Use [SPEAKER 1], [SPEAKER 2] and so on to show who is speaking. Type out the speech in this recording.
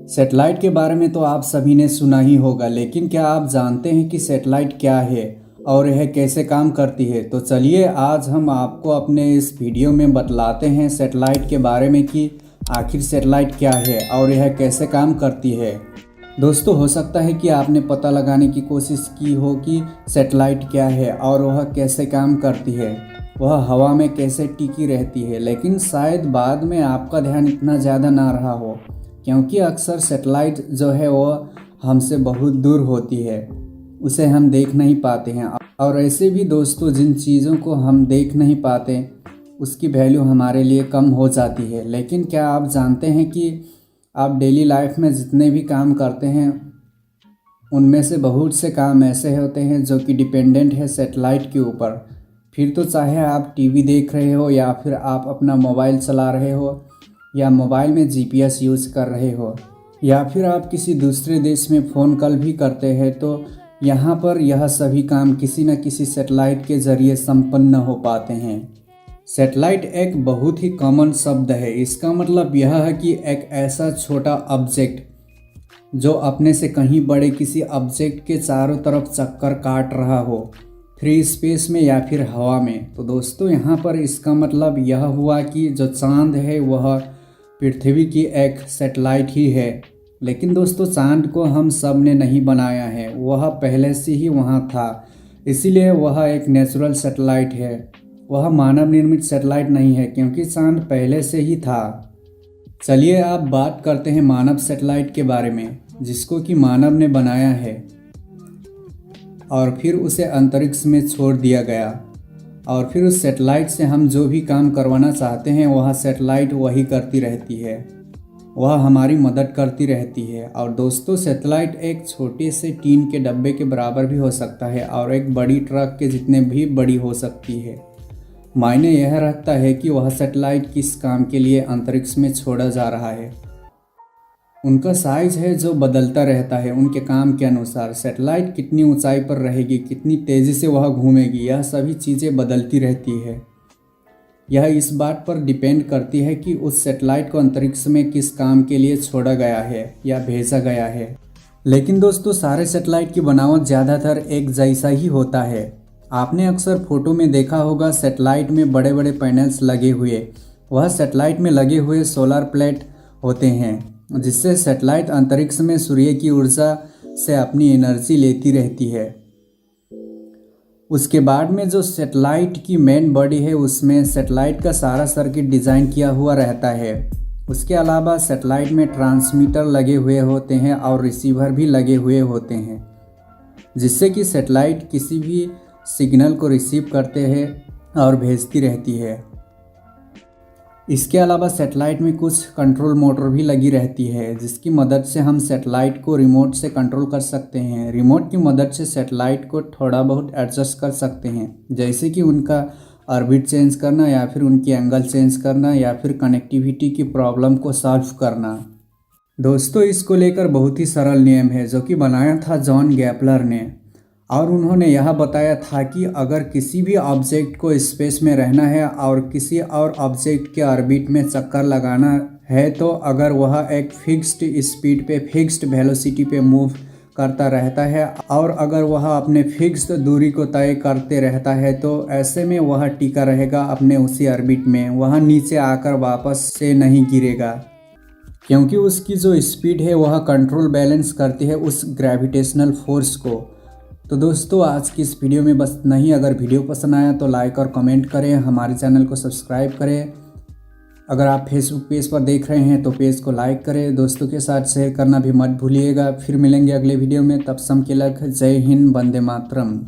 [SPEAKER 1] Satellite के बारे में तो आप सभी ने सुना ही होगा, लेकिन क्या आप जानते हैं कि सैटेलाइट क्या है और यह कैसे काम करती है। तो चलिए आज हम आपको अपने इस वीडियो में बतलाते हैं सैटेलाइट के बारे में कि आखिर सैटेलाइट क्या है और यह कैसे काम करती है। दोस्तों, हो सकता है कि आपने पता लगाने की कोशिश की हो कि सैटेलाइट क्या है और वह कैसे काम करती है, वह हवा में कैसे टिकी रहती है, लेकिन शायद बाद में आपका ध्यान इतना ज़्यादा ना रहा हो, क्योंकि अक्सर सैटेलाइट जो है वह हमसे बहुत दूर होती है, उसे हम देख नहीं पाते हैं। और ऐसे भी दोस्तों, जिन चीज़ों को हम देख नहीं पाते उसकी वैल्यू हमारे लिए कम हो जाती है। लेकिन क्या आप जानते हैं कि आप डेली लाइफ में जितने भी काम करते हैं उनमें से बहुत से काम ऐसे होते हैं जो कि डिपेंडेंट है सैटेलाइट के ऊपर। फिर तो चाहे आप टीवी देख रहे हो या फिर आप अपना मोबाइल चला रहे हो या मोबाइल में जीपीएस यूज़ कर रहे हो या फिर आप किसी दूसरे देश में फ़ोन कॉल भी करते हैं, तो यहाँ पर यह सभी काम किसी न किसी सैटेलाइट के ज़रिए संपन्न हो पाते हैं। सैटेलाइट एक बहुत ही कॉमन शब्द है। इसका मतलब यह है कि एक ऐसा छोटा ऑब्जेक्ट जो अपने से कहीं बड़े किसी ऑब्जेक्ट के चारों तरफ चक्कर काट रहा हो, फ्री स्पेस में या फिर हवा में। तो दोस्तों, यहाँ पर इसका मतलब यह हुआ कि जो चांद है वह पृथ्वी की एक सैटेलाइट ही है। लेकिन दोस्तों, चांद को हम सब ने नहीं बनाया है, वह पहले से ही वहाँ था, इसीलिए वह एक नेचुरल सैटेलाइट है। वह मानव निर्मित सैटेलाइट नहीं है, क्योंकि चांद पहले से ही था। चलिए अब बात करते हैं मानव सैटेलाइट के बारे में, जिसको कि मानव ने बनाया है और फिर उसे अंतरिक्ष में छोड़ दिया गया। और फिर उस सैटेलाइट से हम जो भी काम करवाना चाहते हैं वह सैटेलाइट वही करती रहती है, वह हमारी मदद करती रहती है। और दोस्तों, सैटेलाइट एक छोटे से टीन के डब्बे के बराबर भी हो सकता है और एक बड़ी ट्रक के जितने भी बड़ी हो सकती है। मायने यह रखता है कि वह सैटेलाइट किस काम के लिए अंतरिक्ष में छोड़ा जा रहा है। उनका साइज है जो बदलता रहता है उनके काम के अनुसार। सैटेलाइट कितनी ऊंचाई पर रहेगी, कितनी तेज़ी से वह घूमेगी, यह सभी चीज़ें बदलती रहती है। यह इस बात पर डिपेंड करती है कि उस सैटेलाइट को अंतरिक्ष में किस काम के लिए छोड़ा गया है या भेजा गया है। लेकिन दोस्तों, सारे सैटेलाइट की बनावट ज़्यादातर एक जैसा ही होता है। आपने अक्सर फोटो में देखा होगा सैटेलाइट में बड़े बड़े पैनल्स लगे हुए। वह सैटेलाइट में लगे हुए सोलर प्लेट होते हैं, जिससे सैटेलाइट अंतरिक्ष में सूर्य की ऊर्जा से अपनी एनर्जी लेती रहती है। उसके बाद में जो सैटेलाइट की मेन बॉडी है, उसमें सैटेलाइट का सारा सर्किट डिज़ाइन किया हुआ रहता है। उसके अलावा सैटेलाइट में ट्रांसमीटर लगे हुए होते हैं और रिसीवर भी लगे हुए होते हैं, जिससे कि सैटेलाइट किसी भी सिग्नल को रिसीव करते हैं और भेजती रहती है। इसके अलावा सैटेलाइट में कुछ कंट्रोल मोटर भी लगी रहती है, जिसकी मदद से हम सैटेलाइट को रिमोट से कंट्रोल कर सकते हैं। रिमोट की मदद से सैटेलाइट को थोड़ा बहुत एडजस्ट कर सकते हैं, जैसे कि उनका ऑर्बिट चेंज करना या फिर उनकी एंगल चेंज करना या फिर कनेक्टिविटी की प्रॉब्लम को सॉल्व करना। दोस्तों, इसको लेकर बहुत ही सरल नियम है जो कि बनाया था जॉन गैपलर ने, और उन्होंने यह बताया था कि अगर किसी भी ऑब्जेक्ट को स्पेस में रहना है और किसी और ऑब्जेक्ट के ऑर्बिट में चक्कर लगाना है, तो अगर वह एक फिक्स्ड स्पीड पे फिक्स्ड वेलोसिटी पे मूव करता रहता है और अगर वह अपने फिक्स्ड दूरी को तय करते रहता है, तो ऐसे में वह टिका रहेगा अपने उसी ऑर्बिट में। वह नीचे आकर वापस से नहीं गिरेगा, क्योंकि उसकी जो स्पीड है वह कंट्रोल बैलेंस करती है उस ग्रेविटेशनल फोर्स को। तो दोस्तों, आज की इस वीडियो में बस नहीं। अगर वीडियो पसंद आया तो लाइक और कमेंट करें, हमारे चैनल को सब्सक्राइब करें। अगर आप फेसबुक पेज पर देख रहे हैं तो पेज को लाइक करें, दोस्तों के साथ शेयर करना भी मत भूलिएगा। फिर मिलेंगे अगले वीडियो में, तब सब के लग। जय हिंद, वंदे मातरम।